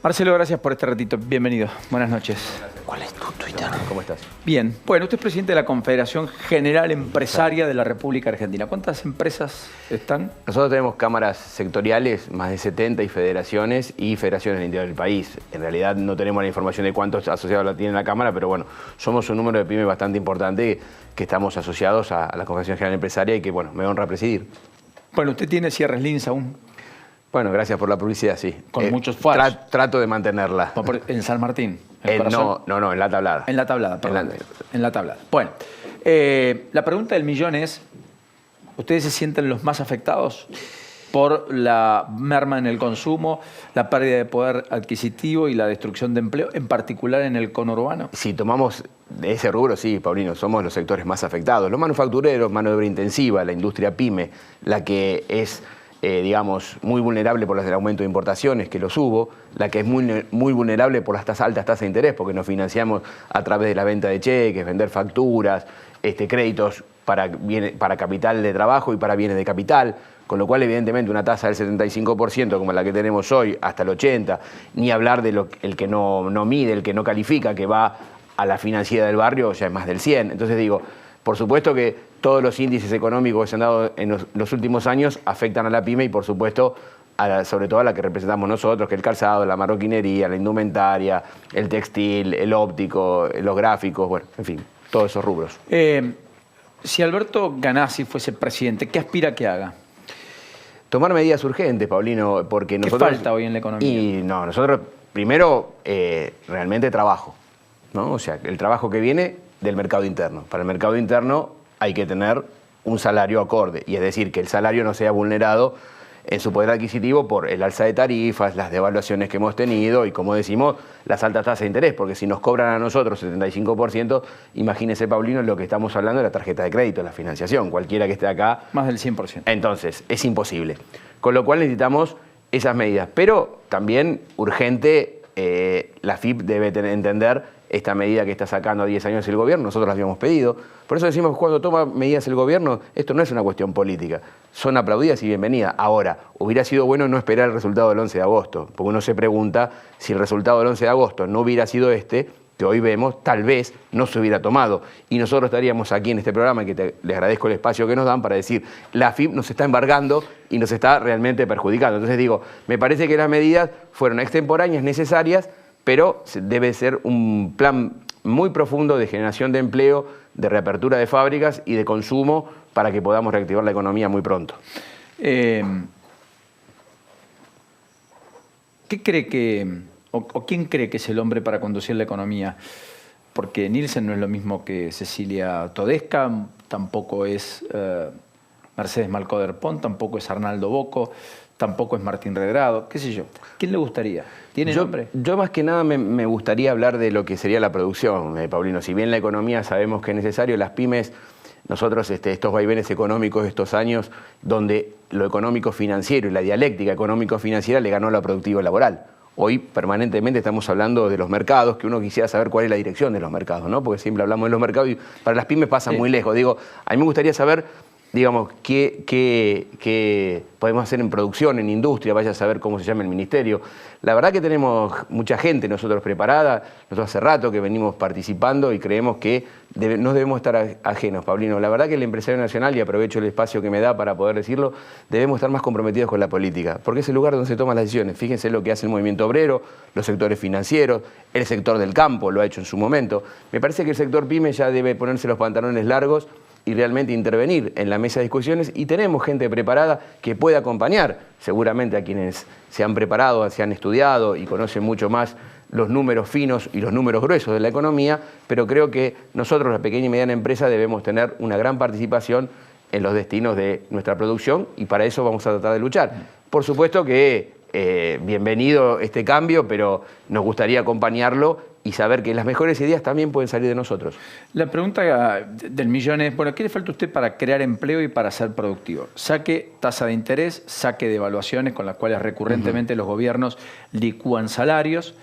Marcelo, gracias por este ratito. Bienvenido. Buenas noches. ¿Cuál es tu Twitter? ¿Cómo estás? Bien. Bueno, usted es presidente de la Confederación General Empresaria de la República Argentina. ¿Cuántas empresas están? Nosotros tenemos cámaras sectoriales, más de 70, y federaciones en el interior del país. En realidad no tenemos la información de cuántos asociados la tiene la Cámara, pero bueno, somos un número de pymes bastante importante que estamos asociados a la Confederación General Empresaria y que, bueno, me honra presidir. Bueno, usted tiene cierres LINS aún. Bueno, gracias por la publicidad, sí. Con muchos fallos. Trato de mantenerla. En San Martín. No, en la tablada. En la tablada, perdón. En la tablada. Bueno, la pregunta del millón es, ¿ustedes se sienten los más afectados por la merma en el consumo, la pérdida de poder adquisitivo y la destrucción de empleo, en particular en el conurbano? Si tomamos ese rubro, sí, Paulino, somos los sectores más afectados. Los manufactureros, mano de obra intensiva, la industria pyme, la que es, digamos, muy vulnerable por el aumento de importaciones, que los hubo, la que es muy vulnerable por las altas tasas de interés, porque nos financiamos a través de la venta de cheques, vender facturas, créditos para capital de trabajo y para bienes de capital, con lo cual evidentemente una tasa del 75% como la que tenemos hoy, hasta el 80%, ni hablar de el que no mide, el que no califica, que va a la financiera del barrio, ya es más del 100%. Entonces digo, por supuesto que todos los índices económicos que se han dado en los últimos años afectan a la pyme y, por supuesto, sobre todo a la que representamos nosotros, que es el calzado, la marroquinería, la indumentaria, el textil, el óptico, los gráficos, bueno, en fin, todos esos rubros. Si Alberto Ganassi fuese presidente, ¿qué aspira que haga? Tomar medidas urgentes, Paulino, porque nosotros... ¿Qué falta hoy en la economía? Y no, nosotros primero realmente trabajo, ¿no? O sea, el trabajo que viene del mercado interno. Para el mercado interno hay que tener un salario acorde, y es decir, que el salario no sea vulnerado en su poder adquisitivo por el alza de tarifas, las devaluaciones que hemos tenido y, como decimos, las altas tasas de interés, porque si nos cobran a nosotros 75%, imagínese, Paulino, lo que estamos hablando de la tarjeta de crédito, la financiación, cualquiera que esté acá. Más del 100%. Entonces, es imposible. Con lo cual necesitamos esas medidas, pero también urgente, la FIP debe entender esta medida que está sacando a 10 años el gobierno. Nosotros la habíamos pedido. Por eso decimos que cuando toma medidas el gobierno, esto no es una cuestión política. Son aplaudidas y bienvenidas. Ahora, hubiera sido bueno no esperar el resultado del 11 de agosto, porque uno se pregunta si el resultado del 11 de agosto no hubiera sido que hoy vemos, tal vez no se hubiera tomado. Y nosotros estaríamos aquí en este programa, que les agradezco el espacio que nos dan para decir, la FIP nos está embargando y nos está realmente perjudicando. Entonces digo, me parece que las medidas fueron extemporáneas, necesarias, pero debe ser un plan muy profundo de generación de empleo, de reapertura de fábricas y de consumo para que podamos reactivar la economía muy pronto. ¿Qué cree quién cree que es el hombre para conducir la economía? Porque Nielsen no es lo mismo que Cecilia Todesca, tampoco es Mercedes Malcoder Pont, tampoco es Arnaldo Bocco, tampoco es Martín Redrado, qué sé yo. ¿Quién le gustaría? ¿Tiene nombre? Yo más que nada me gustaría hablar de lo que sería la producción, Paulino. Si bien la economía sabemos que es necesario, las pymes, nosotros estos vaivenes económicos de estos años, donde lo económico financiero y la dialéctica económico-financiera le ganó a lo productivo laboral. Hoy permanentemente estamos hablando de los mercados, que uno quisiera saber cuál es la dirección de los mercados, ¿no? Porque siempre hablamos de los mercados y para las pymes pasa muy lejos. Digo, a mí me gustaría saber, digamos, qué podemos hacer en producción, en industria, vaya a saber cómo se llama el ministerio. La verdad que tenemos mucha gente nosotros preparada, nosotros hace rato que venimos participando y creemos que no debemos estar ajenos, Paulino. La verdad que el empresario nacional, y aprovecho el espacio que me da para poder decirlo, debemos estar más comprometidos con la política, porque es el lugar donde se toman las decisiones. Fíjense lo que hace el movimiento obrero, los sectores financieros, el sector del campo lo ha hecho en su momento. Me parece que el sector pyme ya debe ponerse los pantalones largos y realmente intervenir en la mesa de discusiones, y tenemos gente preparada que puede acompañar seguramente a quienes se han preparado, se han estudiado y conocen mucho más los números finos y los números gruesos de la economía, pero creo que nosotros, la pequeña y mediana empresa, debemos tener una gran participación en los destinos de nuestra producción, y para eso vamos a tratar de luchar. Por supuesto que bienvenido este cambio, pero nos gustaría acompañarlo y saber que las mejores ideas también pueden salir de nosotros. La pregunta del millón es, bueno, ¿qué le falta a usted para crear empleo y para ser productivo? Saque tasa de interés, saque devaluaciones con las cuales recurrentemente los gobiernos licúan salarios.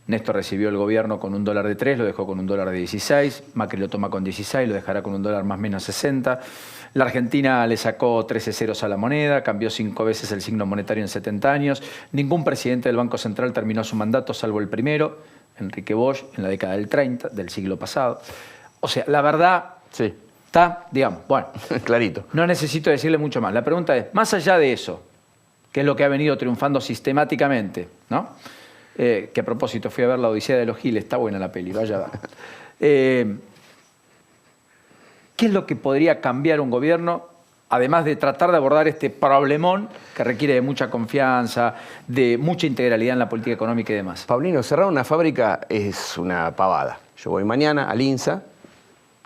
Néstor recibió el gobierno con $1 de 3, lo dejó con $1 de 16, Macri lo toma con 16, lo dejará con $1 más o menos 60. La Argentina le sacó 13 ceros a la moneda, cambió 5 veces el signo monetario en 70 años. Ningún presidente del Banco Central terminó su mandato, salvo el primero, Enrique Bosch, en la década del 30, del siglo pasado. O sea, la verdad Sí. está, digamos, bueno, Clarito. no necesito decirle mucho más. La pregunta es, más allá de eso, que es lo que ha venido triunfando sistemáticamente, ¿no? Que a propósito, fui a ver La Odisea de los Giles, está buena la peli, vaya. ¿Qué es lo que podría cambiar un gobierno, además de tratar de abordar este problemón que requiere de mucha confianza, de mucha integralidad en la política económica y demás? Paulino, cerrar una fábrica es una pavada. Yo voy mañana al INSA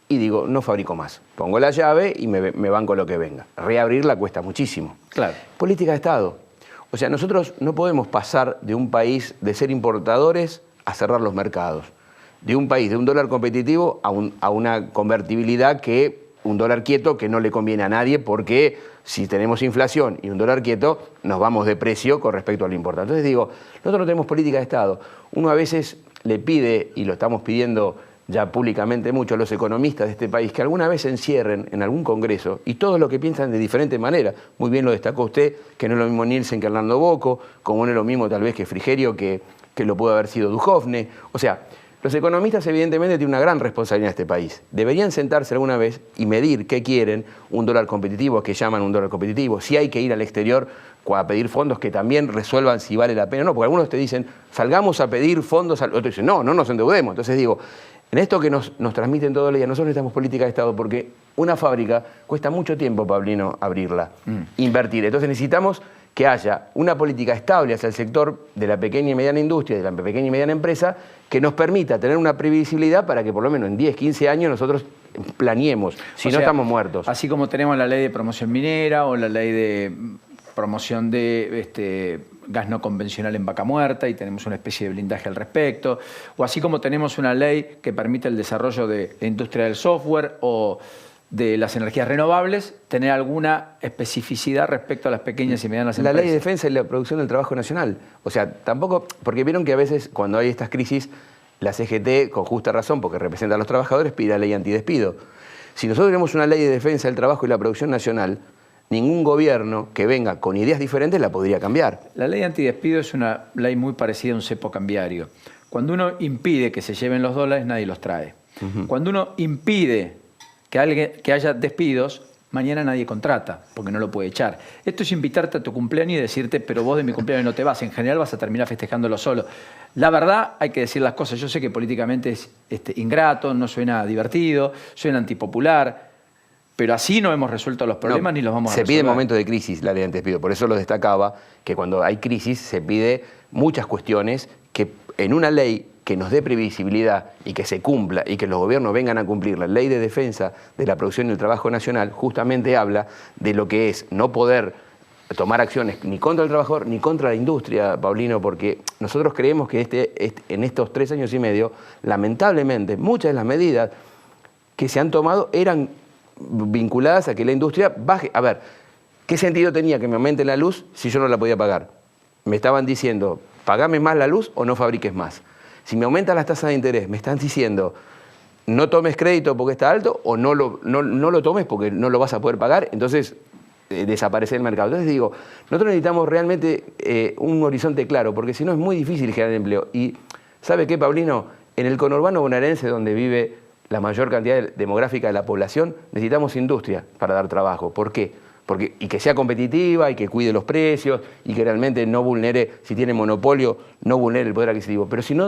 y digo, no fabrico más. Pongo la llave y me banco lo que venga. Reabrirla cuesta muchísimo. Claro. Política de Estado. O sea, nosotros no podemos pasar de un país de ser importadores a cerrar los mercados. De un país de un dólar competitivo a una convertibilidad que un dólar quieto que no le conviene a nadie, porque si tenemos inflación y un dólar quieto, nos vamos de precio con respecto al importado. Entonces digo, nosotros no tenemos política de Estado. Uno a veces le pide, y lo estamos pidiendo ya públicamente mucho a los economistas de este país, que alguna vez se encierren en algún congreso y todos lo que piensan de diferente manera. Muy bien lo destacó usted, que no es lo mismo Nielsen que Hernando Bocco, como no es lo mismo tal vez que Frigerio, que lo pudo haber sido Duhovne. O sea, los economistas evidentemente tienen una gran responsabilidad en este país. Deberían sentarse alguna vez y medir qué quieren, un dólar competitivo, que llaman un dólar competitivo, si hay que ir al exterior a pedir fondos que también resuelvan si vale la pena o no, porque algunos te dicen, salgamos a pedir fondos, otros dicen, no nos endeudemos. Entonces digo, en esto que nos transmiten todo el día, nosotros necesitamos política de Estado porque una fábrica cuesta mucho tiempo, Paulino, abrirla, invertir. Entonces necesitamos que haya una política estable hacia el sector de la pequeña y mediana industria, de la pequeña y mediana empresa, que nos permita tener una previsibilidad para que por lo menos en 10, 15 años nosotros planeemos, si no estamos muertos. Así como tenemos la ley de promoción minera o la ley de promoción de gas no convencional en Vaca Muerta y tenemos una especie de blindaje al respecto, o así como tenemos una ley que permite el desarrollo de la industria del software o de las energías renovables, tener alguna especificidad respecto a las pequeñas y medianas empresas. La ley de defensa y la producción del trabajo nacional. O sea, tampoco, porque vieron que a veces cuando hay estas crisis, la CGT, con justa razón, porque representa a los trabajadores, pide la ley antidespido. Si nosotros tenemos una ley de defensa del trabajo y la producción nacional, ningún gobierno que venga con ideas diferentes la podría cambiar. La ley antidespido es una ley muy parecida a un cepo cambiario. Cuando uno impide que se lleven los dólares, nadie los trae. Cuando uno impide que haya despidos, mañana nadie contrata, porque no lo puede echar. Esto es invitarte a tu cumpleaños y decirte, pero vos de mi cumpleaños no te vas. En general vas a terminar festejándolo solo. La verdad, hay que decir las cosas. Yo sé que políticamente es ingrato, no suena divertido, suena antipopular, pero así no hemos resuelto los problemas ni los vamos a resolver. Se pide en momentos de crisis la ley antidespido. Por eso lo destacaba, que cuando hay crisis se pide muchas cuestiones que en una ley que nos dé previsibilidad y que se cumpla y que los gobiernos vengan a cumplir la ley de defensa de la producción y el trabajo nacional, justamente habla de lo que es no poder tomar acciones ni contra el trabajador ni contra la industria, Paulino, porque nosotros creemos que en estos 3 años y medio, lamentablemente, muchas de las medidas que se han tomado eran vinculadas a que la industria baje. A ver, ¿qué sentido tenía que me aumente la luz si yo no la podía pagar? Me estaban diciendo, pagame más la luz o no fabriques más. Si me aumentan las tasas de interés, me están diciendo, no tomes crédito porque está alto o no lo tomes porque no lo vas a poder pagar, entonces desaparece el mercado. Entonces digo, nosotros necesitamos realmente un horizonte claro, porque si no es muy difícil generar empleo. Y ¿sabe qué, Paulino? En el conurbano bonaerense, donde vive la mayor cantidad demográfica de la población, necesitamos industria para dar trabajo. ¿Por qué? Y que sea competitiva y que cuide los precios y que realmente no vulnere, si tiene monopolio, no vulnere el poder adquisitivo. Pero si no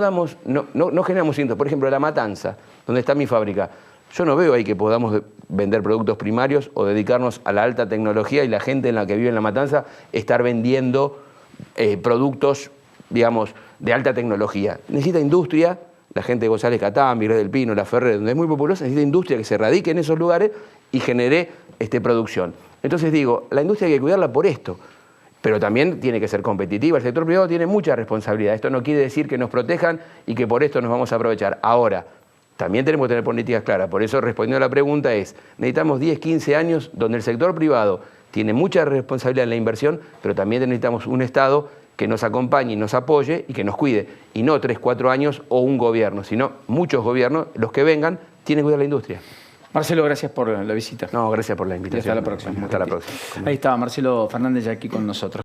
generamos industria, por ejemplo, La Matanza, donde está mi fábrica, yo no veo ahí que podamos vender productos primarios o dedicarnos a la alta tecnología y la gente en la que vive en La Matanza estar vendiendo productos, digamos, de alta tecnología. Necesita industria. La gente de González Catán, Virrey del Pino, La Ferrer, donde es muy populosa, necesita industria que se radique en esos lugares y genere producción. Entonces digo, la industria hay que cuidarla por esto, pero también tiene que ser competitiva. El sector privado tiene mucha responsabilidad. Esto no quiere decir que nos protejan y que por esto nos vamos a aprovechar. Ahora, también tenemos que tener políticas claras. Por eso, respondiendo a la pregunta, necesitamos 10, 15 años donde el sector privado tiene mucha responsabilidad en la inversión, pero también necesitamos un Estado que nos acompañe y nos apoye y que nos cuide. Y no 3, 4 años o un gobierno, sino muchos gobiernos, los que vengan, tienen que cuidar la industria. Marcelo, gracias por la visita. No, gracias por la invitación. Y hasta la próxima. Hasta la próxima. Ahí estaba Marcelo Fernández ya aquí con nosotros.